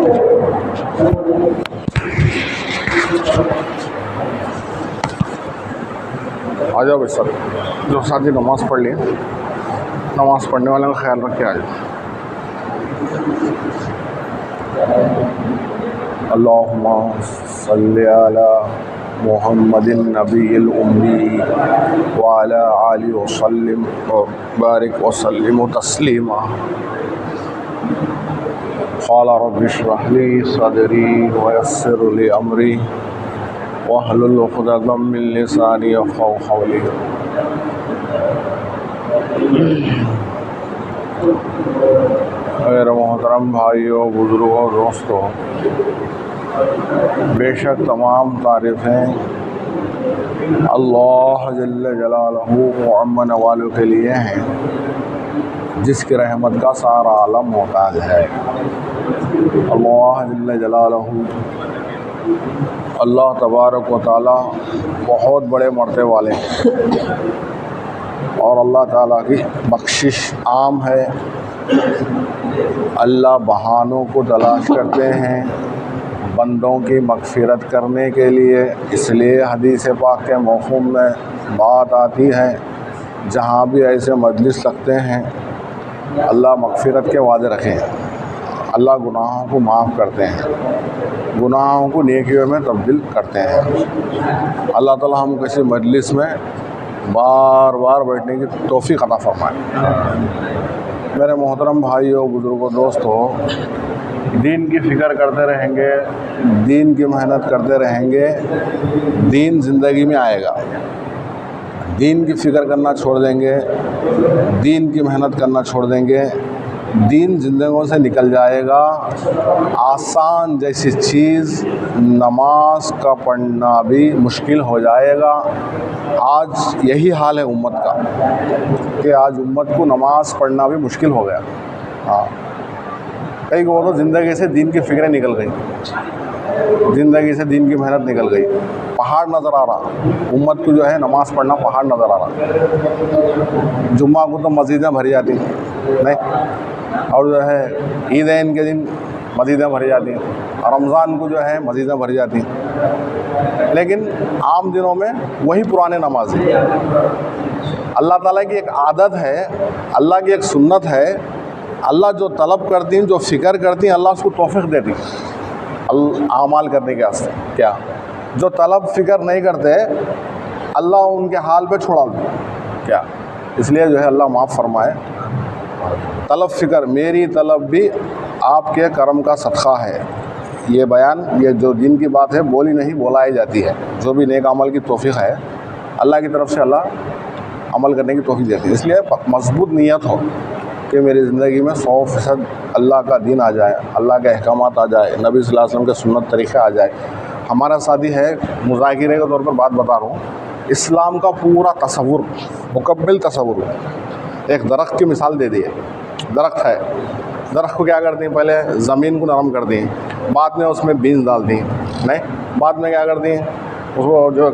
آ جاؤ بھائی سب جو ساتھی نماز پڑھ لیے، نماز پڑھنے والوں کا خیال رکھ کے آ جاؤ. اللہم صلی علی محمد النبی الامی وعلی آلہ وسلم وبارک وسلم تسلیما. قال رب اشرح لی صدری ویسر لی امری واحلل عقدۃ من لسانی یفقہوا قولی. غیر محترم بھائیوں، بزرگوں، دوستوں، بے شک تمام تعریفیں اللہ جل جلالہ و عم نوالہ کے لیے ہیں، جس کی رحمت کا سارا عالم محتاج ہے. اللہ جل جلالہ، اللہ تبارک و تعالی بہت بڑے مرتبے والے ہیں، اور اللہ تعالیٰ کی بخشش عام ہے. اللہ بہانوں کو تلاش کرتے ہیں بندوں کی مغفرت کرنے کے لیے. اس لیے حدیث پاک کے مفہوم میں بات آتی ہے، جہاں بھی ایسے مجلس رکھتے ہیں اللہ مغفرت کے وعدے رکھیں. اللہ گناہوں کو معاف کرتے ہیں، گناہوں کو نیکیوں میں تبدیل کرتے ہیں. اللہ تعالیٰ ہم کسی مجلس میں بار بار بیٹھنے کی توفیق عطا فرمائے. میرے محترم بھائیوں، بزرگوں، دوستوں، دین کی فکر کرتے رہیں گے، دین کی محنت کرتے رہیں گے، دین زندگی میں آئے گا. دین کی فکر کرنا چھوڑ دیں گے، دین کی محنت کرنا چھوڑ دیں گے، دین زندگیوں سے نکل جائے گا. آسان جیسی چیز نماز کا پڑھنا بھی مشکل ہو جائے گا. آج یہی حال ہے امت کا کہ آج امت کو نماز پڑھنا بھی مشکل ہو گیا. کئی کو تو زندگی سے دین کی فکریں نکل گئی، زندگی سے دین کی محنت نکل گئی. پہاڑ نظر آ رہا امت کو، جو ہے نماز پڑھنا پہاڑ نظر آ رہا. جمعہ کو تو مسجدیں بھری جاتی نہیں، اور جو ہے عیدین کے دن مسجدیں بھری جاتی ہیں، رمضان کو جو ہے مسجدیں بھری جاتی ہیں. لیکن عام دنوں میں وہی پرانے نمازی. اللہ تعالیٰ کی ایک عادت ہے، اللہ کی ایک سنت ہے. اللہ جو طلب کرتی ہیں، جو فکر کرتی ہیں، اللہ اس کو توفیق دیتی اعمال کرنے کے واسطے. کیا جو طلب فکر نہیں کرتے اللہ ان کے حال پہ چھوڑا دے. کیا اس لیے جو ہے اللہ معاف فرمائے. طلب فکر، میری طلب بھی آپ کے کرم کا صدقہ ہے. یہ بیان، یہ جو دین کی بات ہے بولی نہیں بولائی جاتی ہے. جو بھی نیک عمل کی توفیق ہے اللہ کی طرف سے اللہ عمل کرنے کی توفیق دیتی ہے. اس لیے مضبوط نیت ہو کہ میری زندگی میں 100% اللہ کا دین آ جائے، اللہ کے احکامات آ جائے، نبی صلی اللہ علیہ وسلم کے سنت طریقہ آ جائے. ہمارا ساتھی ہے، مذاکرے کے طور پر بات بتا رہا ہوں. اسلام کا پورا تصور، مکمل تصور. ایک درخت کی مثال دے دی ہے. درخت ہے، درخت کو کیا کرتی ہیں؟ پہلے زمین کو نرم کرتی ہیں، بعد میں اس میں بیج ڈالتی ہیں. نہیں، بعد میں کیا کرتی ہیں؟ اس کو جو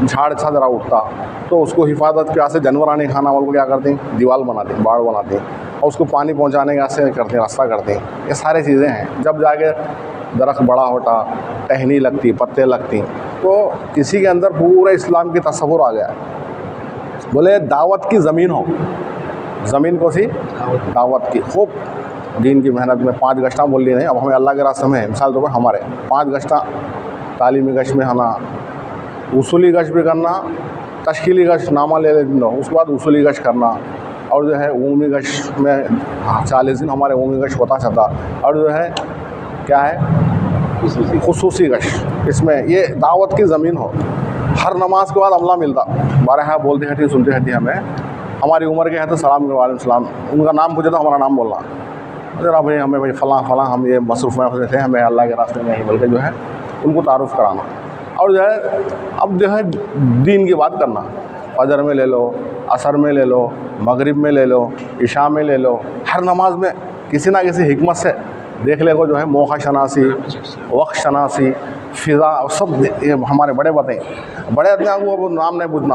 جھاڑ اچھا ذرا اٹھتا تو اس کو حفاظت کے واسطے جانور آنے کھانا والوں کو کیا کرتی ہیں؟ دیوال بناتی ہیں، باڑ بناتی ہیں، اور اس کو پانی پہنچانے کے واسطے کرتے ہیں، راستہ کرتے ہیں. یہ سارے چیزیں ہیں. جب جا کے درخت بڑا ہوتا، ٹہنی لگتی، پتے لگتی، تو کسی کے اندر پورے اسلام کی تصور آ گیا. بولے دعوت کی زمین ہو، زمین کو سی دعوت کی، خوب دین کی محنت میں 5 گشتہ بول لی نہیں. اب ہمیں اللہ کے راستے میں مثال طور پر ہمارے 5 گشتہ تعلیمی گشت میں ہونا، اصولی گشت بھی کرنا، تشکیلی گشت نامہ لے لینا، اس کے بعد اصولی گشت کرنا، اور جو ہے عمومی گشت میں 40 دن ہمارے عمومی گشت ہوتا چلتا، اور جو ہے کیا ہے خصوصی گشت. اس میں یہ دعوت کی زمین ہو. ہر نماز کے بعد عملہ ملتا، بارہ بولتے ہٹی سنتے ہٹی. ہمیں ہماری عمر کے ہیں تو سلام علیکم السلام، ان کا نام پوچھے تو ہمارا نام بولنا، ذرا بھائی ہمیں بھائی فلاں فلاں ہم یہ مصروف میں تھے، ہمیں اللہ کے راستے میں نہیں، بلکہ جو ہے ان کو تعارف کرانا. اور جو ہے اب جو ہے دین کی بات کرنا، فجر میں لے لو، عصر میں لے لو، مغرب میں لے لو، عشاء میں لے لو، ہر نماز میں کسی نہ کسی حکمت سے دیکھ لے کو جو ہے موقع شناسی، وقت شناسی، فضا، سب یہ ہمارے بڑے بتائیں. بڑے اتنا وہ نام نہیں پوچھنا،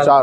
4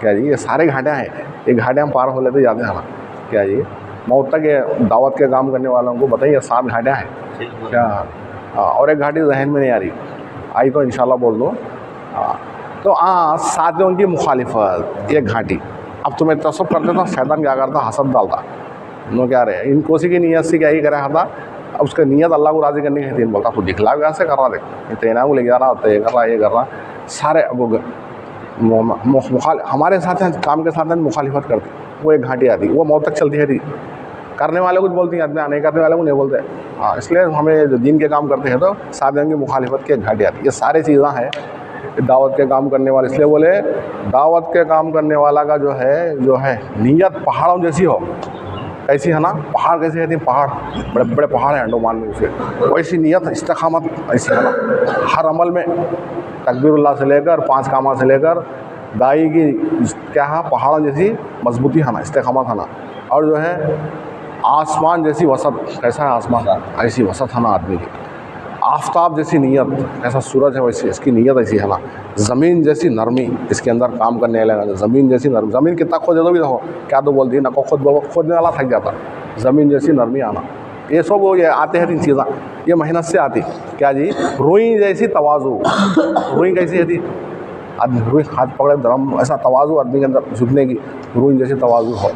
کیا جی یہ سارے گھاٹیاں ہیں, یہ گھاٹیاں پار ہو لیتے جاتے ہیں نا. کیا جی موت تک یہ دعوت کے کام کرنے والوں کو بتائیے 7 گھاٹیاں ہیں کیا. اور ایک گھاٹی ذہن میں نہیں آ رہی, آئی تو انشاءاللہ بول دو. تو ساتھیوں کی مخالفت ایک گھاٹی. اب تمہیں تصب کرتے تھا, شیطان کیا کرتا, حسد ڈالتا. انہوں کیا رہے ان کوسی کی نیت سے کیا ہی کرا تھا, اب اس کا نیت اللہ کو راضی کرنے کی تھی. بولتا تو دکھلا کیسے کر رہا, دیکھ تینا کو لے جا رہا ہوتا, یہ کر رہا یہ کر رہا. سارے ہمارے ساتھ کام کے ساتھ مخالفت کرتے. وہ ایک گھاٹی آتی, وہ موت تک چلتی ہے. کرنے والے کچھ بولتی ہیں, نہیں کرنے والے کو نہیں بولتے. اس لیے ہمیں جو دین کے کام کرتے ہیں تو ساتھیوں کی مخالفت کی ایک گھاٹی آتی. یہ ساری چیزیں ہیں دعوت کے کام کرنے والے. اس لیے بولے دعوت کے کام کرنے والا کا جو ہے نیت پہاڑوں جیسی ہو. ایسی ہے نا, پہاڑ کیسے کہتے ہیں, پہاڑ بڑے بڑے پہاڑ ہیں انڈومان میں, اسے ویسی نیت استقامت ایسی ہے نا. ہر عمل میں تکبیر اللہ سے لے کر 5 کامہ سے لے کر دائی کی کیا ہے پہاڑوں جیسی مضبوطی ہے نا, استقامت ہے نا. اور جو ہے آسمان جیسی وسط, کیسا ہے آسمان, ایسی وسط ہے نا آدمی کی. آفتاب جیسی نیت, ایسا سورج ہے ویسی اس کی نیت ایسی ہے نا. زمین جیسی نرمی اس کے اندر کام کرنے لگا, زمین جیسی نرمی. زمین کتنا کھودے تو بھی دیکھو کیا تو بولتی ہے نا, کھودنے والا تھک جاتا. زمین جیسی نرمی آنا, یہ سب وہ یہ آتے ہیں 3 چیزیں, یہ محنت سے آتی. کیا جی روئی جیسی تواضع. روئی کیسی ہے, آدمی روئی ہاتھ پکڑے درم, ایسا تواضع آدمی کے اندر جھکنے کی, روئی جیسی تواضع ہو.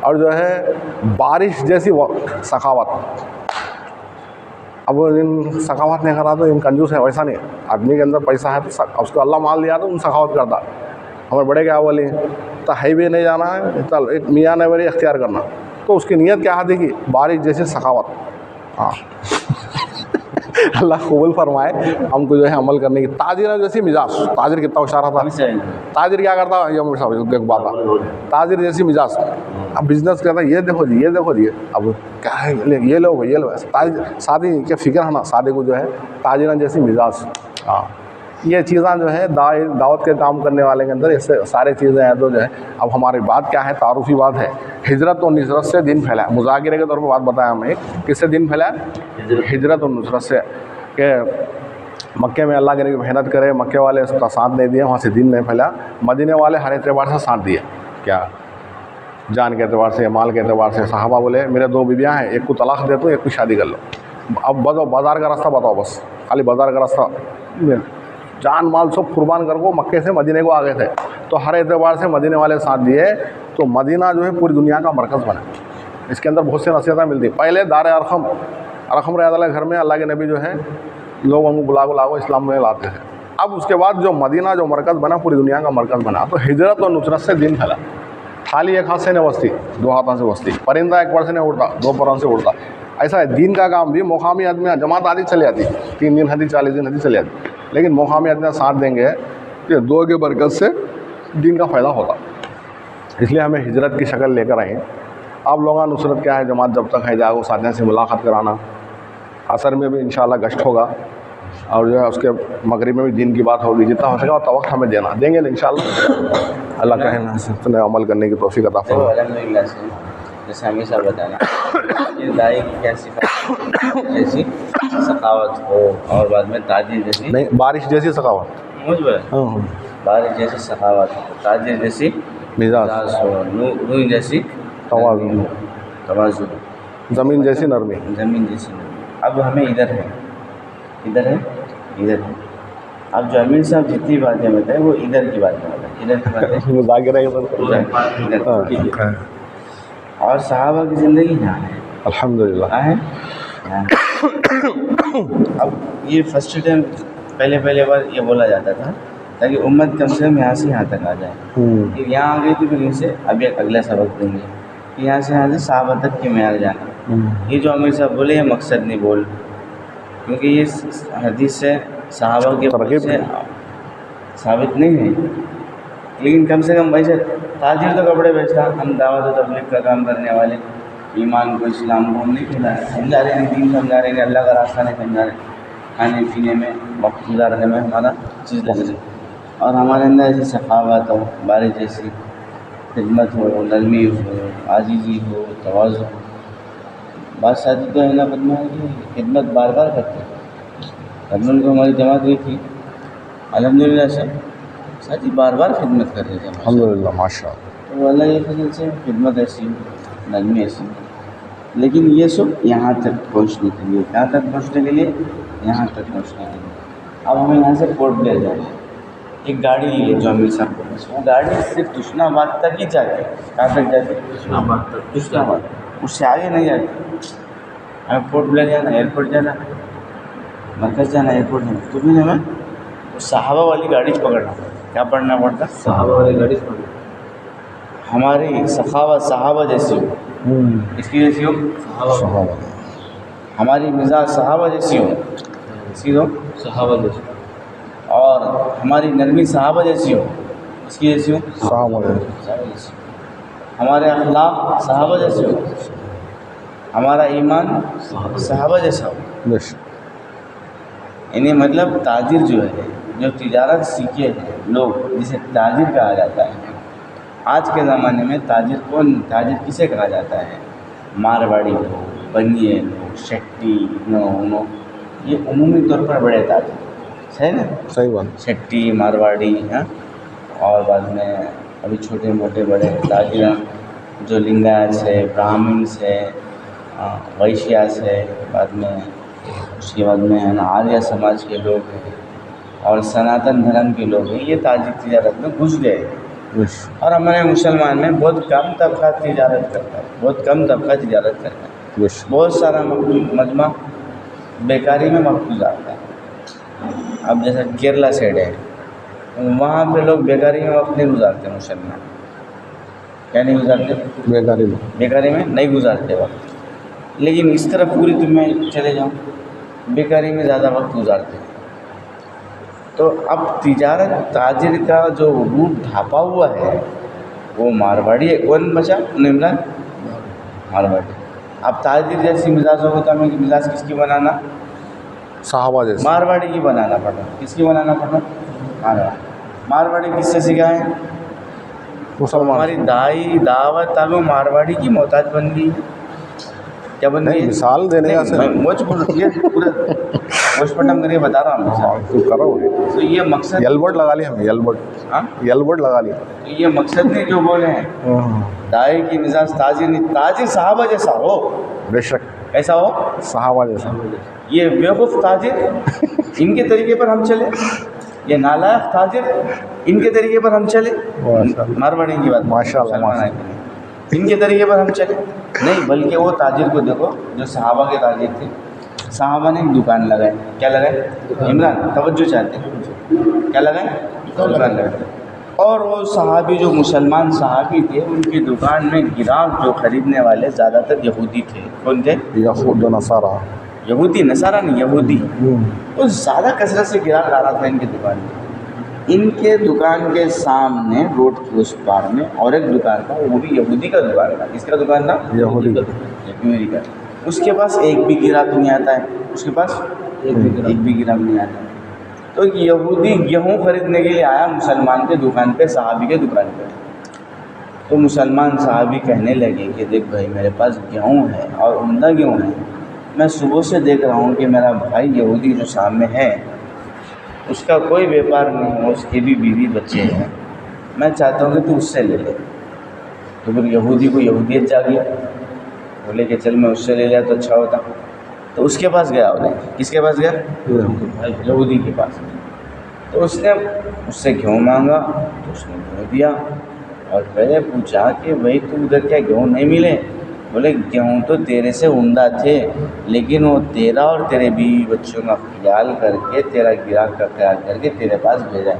اور جو ہے بارش جیسی سخاوت. اب ان سخاوت نہیں کر رہا تو ان کنجوس ہے, ویسا نہیں. آدمی کے اندر پیسہ ہے تو اس کو اللہ مال دیا تو ان سخاوت کرتا. ہمارے بڑے کیا بولے تو ہائی وے نہیں جانا ہے, چل ایک میاں نوری اختیار کرنا. تو اس کی نیت کیا تھی کہ بارش جیسی سخاوت. اللہ قبول فرمائے ہم کو جو ہے عمل کرنے کی. تاجر جیسی مزاج. تاجر کتنا اشارہ تھا, تاجر کیا کرتا یہ بات, تاجر جیسی مزاج. اب بزنس کرتا یہ دیکھو جی, یہ دیکھو جی, اب کیا ہے یہ لو یہ لو. شادی کیا فکر ہے نا, شادی کو جو ہے تاجران جیسی مزاج. یہ چیزیں جو ہے دعوت کے کام کرنے والے کے اندر, اس سے سارے چیزیں ہیں. تو جو ہے اب ہماری بات کیا ہے, تعارفی بات ہے. ہجرت و نصرت سے دین پھیلا ہے. مذاکرے کے طور پہ بات بتایا ہمیں, کس سے دین پھیلا ہے, ہجرت و نصرت سے. کہ مکے میں اللہ کے نبی محنت کرے, مکے والے اس کا ساتھ نہیں دیا, وہاں سے دین نہیں پھیلا. مدینے والے ہر اعتبار سے ساتھ دیے, کیا جان کے اعتبار سے, مال کے اعتبار سے. صحابہ بولے میرے 2 بیویاں ہیں, ایک کو طلاق دے دو, ایک کو شادی کر لو. اب بتاؤ بازار کا راستہ بتاؤ, بس خالی بازار کا راستہ, جان مال سب قربان کر کو مکے سے مدینے کو آگے تھے. تو ہر اعتبار سے مدینے والے ساتھ دیے. تو مدینہ جو ہے پوری دنیا کا مرکز بنا. اس کے اندر بہت سی نصیحتیں ملتی. پہلے دار ارقم رضی اللہ گھر میں اللہ کے نبی جو ہے لوگوں کو بلا اسلام میں لاتے تھے. اب اس کے بعد جو مدینہ جو مرکز بنا, پوری دنیا کا مرکز بنا. تو ہجرت اور نصرت سے دین پھیلا. تھالی ایک ہاتھ سے نہیں بستی, 2 ہاتھوں سے بستی. پرندہ ایک پر سے نہیں اڑتا, 2 پروں سے اڑتا. ایسا ہے دین کا کام بھی. مقامی آدمی جماعت آدھی چلی جاتی, 3 دن ہدی 40 دن ہدی چلی جاتی. لیکن مقامی آدمی ساتھ دیں گے کہ 2 کے برکت سے دین کا فائدہ ہوتا. اس لیے ہمیں ہجرت کی شکل لے کر آئیں. آپ لوگوں نصرت کیا ہے, جماعت جب تک ہے جاؤ ساتھیوں سے ملاقات کرانا. عصر میں بھی انشاءاللہ گشت ہوگا, اور جو ہے اس کے مغرب میں بھی دین کی بات ہوگی. جتنا ہو سکے اتنا وقت ہمیں دینا, دیں گے انشاءاللہ. اللہ کہنا عمل کرنے کی توفیق عطا فرمائے. الحمدللہ سے جیسے ہمیشہ بتانا یہ دائی کی کیا صفات, جیسی سخاوت ہو, اور بعد میں تاجر جیسی, نہیں بارش جیسی سخاوت, بارش جیسی سخاوت ہو, تاجر جیسی مزاج ہو, روئی جیسی تواضع, زمین جیسی نرمی. زمین جیسی نرمی. اب ہمیں ادھر ہے. اب جو امیر صاحب جتنی باتیں بتائیں وہ ادھر کی باتیں بتائیں, ادھر کی باتیں. اور صحابہ کی زندگی یہاں ہے الحمدللہ. اب یہ فرسٹ ٹائم پہلے بار یہ بولا جاتا تھا تاکہ امت کم سے کم یہاں سے یہاں تک آ جائے. پھر یہاں آ گئی تو پھر ان سے ابھی اگلا سبق دیں گے کہ یہاں سے صحابہ تک کے معیار جانا. یہ جو امیر صاحب بولے یہ مقصد نہیں بول, کیونکہ یہ حدیث سے صحابہ کے ترغیب سے ثابت نہیں ہے. لیکن کم سے کم ویسے تاجر تو کپڑے بیچتا, ہم دعوت و تبلیغ کا کام کرنے والے ایمان کو اسلام کو ہم نہیں کھلا رہے, سمجھا رہے ہیں, دین سمجھا رہے ہیں, اللہ کا راستہ نہیں سمجھا رہے, کھانے پینے میں وقت گزارنے میں ہمارا چیز لگ رہی. اور ہمارے اندر ایسی سخاوت ہو, بارش جیسی خدمت ہو, نرمی ہو, عاجزی ہو, تواضع ہو. بات ساتھی تو ہے نا بدما کی خدمت بار بار کرتے ہیں. ان کو ہماری جماعت گئی تھی الحمدللہ سے ساتھی بار بار خدمت کر رہے تھے الحمدللہ ماشاء اللہ. تو اللہ کے فضل سے خدمت ایسی نظمی ایسی. لیکن یہ سب یہاں تک پہنچنے کے لیے, کہاں تک پہنچنے کے لیے, یہاں تک پہنچنے کے لیے. اب ہمیں یہاں سے پورٹ بلیئر جانا ہے, ایک گاڑی لی ہے جو امیر صاحب کے پاس, وہ گاڑی صرف تشنا آباد تک ہی جاتی ہے. کہاں تک جاتی ہے؟ تشنا آباد تک. تشنا آباد, اس سے آگے نہیں جاتی. ہمیں پورٹ بلیئر جانا, ایئرپورٹ جانا, مرکز جانا, ایئرپورٹ جانا, تو بھی ہمیں صحابہ والی گاڑی پکڑنا پڑتا. کیا پڑھنا پڑتا؟ صحابہ والی گاڑی پکڑنا. ہماری سخاوت صحابہ جیسی ہو, اس کی جیسی ہو, صحابہ. ہماری مزاج صحابہ جیسی ہو, اس کی ہو, صحابہ جیسے. اور ہماری نرمی صحابہ جیسی ہو, اس کی جیسی ہو, صحابہ. صحابہ جیسی. ہمارے اخلاق صحابہ جیسے ہو, ہمارا ایمان صحابہ جیسا ہو. بس یعنی مطلب تاجر جو ہے, جو تجارت سیکھے ہیں لوگ, جسے تاجر کہا جاتا ہے. آج کے زمانے میں تاجر کسے کہا جاتا ہے؟ مارواڑی لوگ, بنیے لوگ, شٹی, نو, یہ عمومی طور پر بڑے تاجر, صحیح نا؟ صحیح بات. شٹی, مارواڑی, ہاں. اور بعد میں ابھی چھوٹے موٹے بڑے تاجر جو لنگایت ہے, برہمنس ہے, ویشیاس ہے, بعد میں اس کے بعد میں ہے نا آریہ سماج کے لوگ ہیں, اور سناتن دھرم کے لوگ ہیں. یہ تاجر تجارت میں گھس گئے. بس اور ہمارے مسلمان میں بہت کم طبقہ تجارت کرتا ہے, بہت کم طبقہ تجارت کرتا ہے. بس بہت سارا مجمع بیکاری میں وقت گزارتا ہے. اب جیسا کیرلا سائڈ ہے, وہاں پہ لوگ بیکاری میں وقت نہیں گزارتے. مسلمان کیا نہیں گزارتے؟ بیکاری میں. بیکاری میں نہیں گزارتے وقت. لیکن اس طرف پوری تمہیں چلے جاؤ, بیکاری میں زیادہ وقت گزارتے ہیں. تو اب تجارت تاجر کا جو روپ ڈھانپا ہوا ہے وہ مارواڑی ہے. کون بچا؟ عمران مارواڑی. اب تاجر جیسی مزاج ہوگا تو ہمیں مزاج کس کی بنانا؟ صحابہ جیسے. مارواڑی کی بنانا پڑا. کس کی بنانا پڑا؟ مارواڑی. مارواڑی کس سے سکھائے؟ مسلمان. ہماری دعوت تعلق مارواڑی کی محتاج بن گئی. کیا بن گئی؟ مثال دینے کا سے موج پورا موج پٹم کر کے بتا رہا ہوں. تو کرو گے. تو یہ مقصد, یلبٹ لگا لی ہمیں, یلبٹ. ہاں, یلبٹ لگا لی. تو یہ مقصد نہیں جو بولے ہیں. دائی کی مزاج تاجر نہیں, تاجر صحابہ جیسا ہو. بے شک ایسا ہو صحابہ جیسا. یہ بیوقوف تاجر, ان کے طریقے پر ہم چلے. یہ نالائق تاجر, ان کے طریقے پر ہم چلے. مارواڑی کی بات ماشاء اللہ, ماشاء مسلمان ان کے طریقے پر ہم چلے نہیں, بلکہ وہ تاجر کو دیکھو جو صحابہ کے تاجر تھے. صحابہ نے ایک دکان لگائی. کیا لگائے؟ عمران توجہ چاہتے ہیں. کیا لگائے؟ دکان لگائے. اور وہ صحابی جو مسلمان صحابی تھے, ان کی دکان میں گراہک جو خریدنے والے زیادہ تر یہودی تھے. کون تھے؟ یہود و نصارہ. یہودی, نصارہ نہیں, یہودی. وہ زیادہ کثرت سے گراہک آ رہا تھا ان کی دکان میں. ان کے دکان کے سامنے روڈ کے اس پار میں اور ایک دکان تھا, وہ بھی یہودی کا دکان تھا. کس کا دکان تھا؟ یہودی. یہودی کا. اس کے پاس ایک بھی گراہک نہیں آتا ہے. اس کے پاس ایک بھی گراہک نہیں آتا ہے. تو یہودی گیہوں خریدنے کے لیے آیا مسلمان کے دکان پہ, صحابی کے دکان پہ. تو مسلمان صحابی کہنے لگے کہ دیکھ بھائی, میرے پاس گیہوں ہے اور عمدہ گیہوں ہے. میں صبح سے دیکھ رہا ہوں کہ میرا بھائی یہودی جو سامنے ہے اس کا کوئی بیپار نہیں ہے, اس کے بھی بیوی بچے ہیں. میں چاہتا ہوں کہ تو اس سے لے لے. تو پھر یہودی کو یہودیت جاگی, بولے کہ چل میں اس سے لے لیا تو اچھا ہوتا. تو اس کے پاس گیا. انہیں کس کے پاس گیا؟ یہودی کے پاس. تو اس نے اس سے گیہوں مانگا, تو اس نے گیہوں دیا. اور پہلے پوچھا کہ بھائی تو ادھر کیا گیہوں نہیں ملے؟ بولے گیہوں تو تیرے سے عمدہ تھے, لیکن وہ تیرا اور تیرے بیوی بچوں کا خیال کر کے, تیرا گراہک کا خیال کر کے تیرے پاس بھیجا.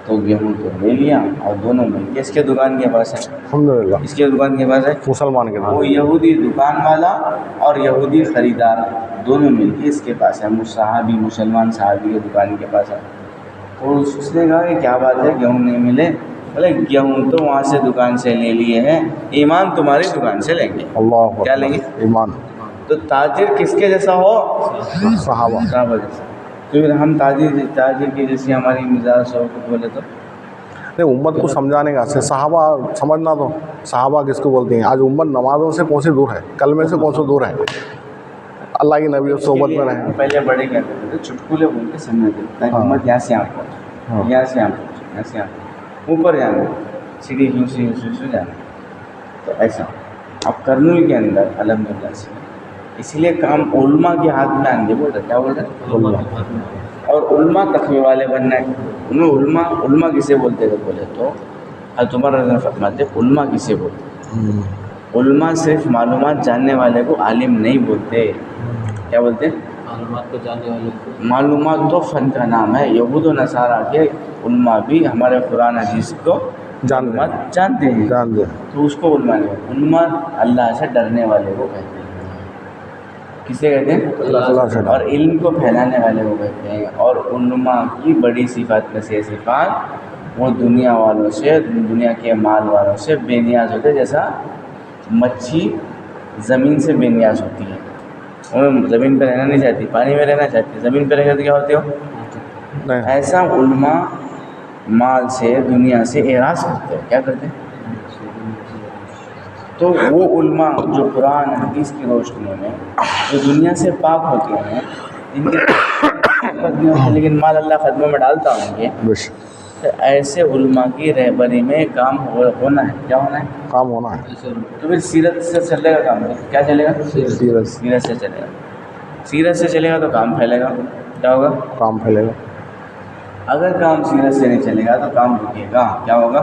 تو گیہوں تو لے لیا اور دونوں مل کے اس کے دکان کے پاس ہے. الحمدللہ. اس کے دکان کے پاس ہے مسلمان کے وہ نام. یہودی دکان والا اور یہودی خریدار دونوں مل کے اس کے پاس ہے. صحابی, مسلمان صحابی کے دکان کے پاس ہے. تو اس نے کہا کہ کیا بات ہے, گیہوں نہیں ملے؟ بولے گیہوں تو وہاں سے دکان سے لے لیے ہیں, ایمان تمہاری دکان سے لیں گے. اللہ کیا لیں گے؟ ایمان. تو تاجر کس کے جیسا ہو؟ صحابہ. صحابہ جیسا. تو پھر ہم تاجر کی جیسی ہماری مزاج ہو تو بولے تو نہیں, امت کو سمجھانے کا سے صحابہ سمجھنا. تو صحابہ کس کو بولتے ہیں؟ آج امت نمازوں سے کون سی دور ہے, کلمے سے کون سی دور ہے, اللہ کی نبی اور صحبت میں رہیں. پہلے بڑے کیا کرتے تھے, چٹکلے بول کے سمجھاتے تھے تاکہ امت یہاں سے آپ کو یہاں سے آپ ایسے اوپر جانا سیڑھی سے جانا. تو ایسا اب کرنول کے اندر الحمدللہ سے اسی لیے کام علماء کے ہاتھ میں آئیں گے. بول رہے کیا بول رہے؟ اور علماء تقوی والے بننا ہے. انہیں علماء کسے بولتے ہیں بولے تو حضرت عمر رضی اللہ عنہ فرماتے علماء کسے بولتے؟ علماء صرف معلومات جاننے والے کو عالم نہیں بولتے. کیا بولتے؟ معلومات کو جاننے والے کو. معلومات تو فن کا نام ہے. یہود و نصارہ کے علماء بھی ہمارے قرآن حدیث کو معلومات جانتے ہیں تو اس کو علماء نہیں. علماء اللہ سے ڈرنے والے کو کہتے ہیں. کسے کہتے ہیں؟ اللہ سے. اور علم کو پھیلانے والے کو کہتے ہیں. اور علماء کی بڑی صفات میں سے صفات وہ دنیا والوں سے دنیا کے مال والوں سے بے نیاز ہوتے. جیسا مچھی زمین سے بے نیاز ہوتی ہے. وہ زمین پہ رہنا نہیں چاہتی, پانی میں رہنا چاہتی ہے. زمین پہ رہ کر کیا ہوتے ہو؟ ایسا علماء مال سے دنیا سے اعراض کرتے ہیں. کیا کرتے ہیں؟ تو وہ علماء جو قرآن حدیث کی روشنی میں جو دنیا سے پاک ہوتے ہیں جن کے خدمے ہوتے ہیں لیکن مال اللہ خدمے میں ڈالتا ہوں گے, تو ایسے علماء کی رہبری میں کام ہونا ہے. کیا ہونا ہے؟ کام ہونا ہے. تو پھر سیرت سے چلے گا کام. کیا چلے گا؟ سیرت سیرت سے چلے گا. سیرت سے چلے گا تو کام پھیلے گا. کیا ہوگا؟ کام پھیلے گا. اگر کام سیرت سے نہیں چلے گا تو کام رکے گا. کیا ہوگا؟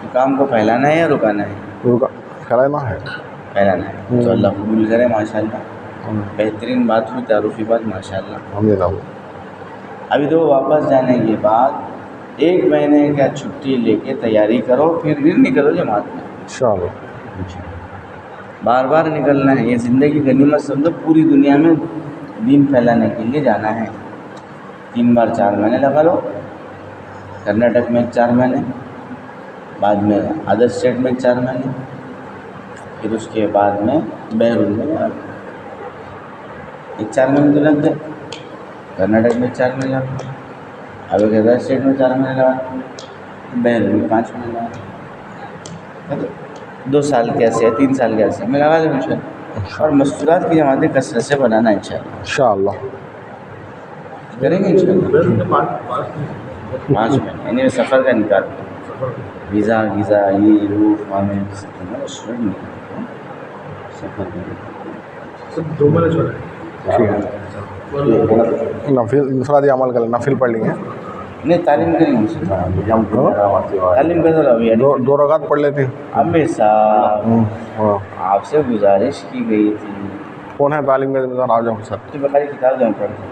تو کام کو پھیلانا ہے یا رکانا ہے؟ پھیلانا ہے. پھیلانا ہے. تو اللہ قبول کرے. ماشاء اللہ بہترین بات ہوئی, تعارفی بات. ماشاء اللہ. ابھی تو واپس جانے کے بعد 1 مہینے کا چھٹی لے کے تیاری کرو, پھر نکلو جماعت میں. انشاءاللہ بار بار نکلنا ہے. یہ زندگی غنیمت سمجھو. پوری دنیا میں دین پھیلانے کے لیے جانا ہے. 3 بار 4 مہینے لگا لو. کرناٹک میں 4 مہینے, بعد میں ادر اسٹیٹ میں 4 مہینے, پھر اس کے بعد میں بیرون میں 4 مہینے تو لگ گئے. کرناٹک میں 4 مہینے لگا, اب ایک ادر اسٹیٹ میں 4 مہینے لگا, بیرون میں 5 مہینے لگا. 2 سال کے عرصے 3 سال کے عرصے میں لگا لیں انشاءاللہ. اور مستورات کی جماعتیں کثرت سے بنانا انشاءاللہ کریں گے انشاءاللہ. 5 مہینے یعنی سفر کا نکال ویزا یہ روف ہمیں سفر سب 2 مہینے چھوڑا ہے. ٹھیک ہے. نفل انفرادی عمل کر لیں. نفل پڑھ لیں گے. نہیں تعلیم کریں گے. تعلیم کیسا رہا؟ 2 رکعت پڑھ لیتے ہیں. ابھی صاحب آپ سے گزارش کی گئی تھی. کون ہے تعلیم کا ذمہ دار؟ آ جاؤ سر. تو بخاری کتاب جاؤں پڑھتے.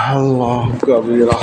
اللہ کبیرہ.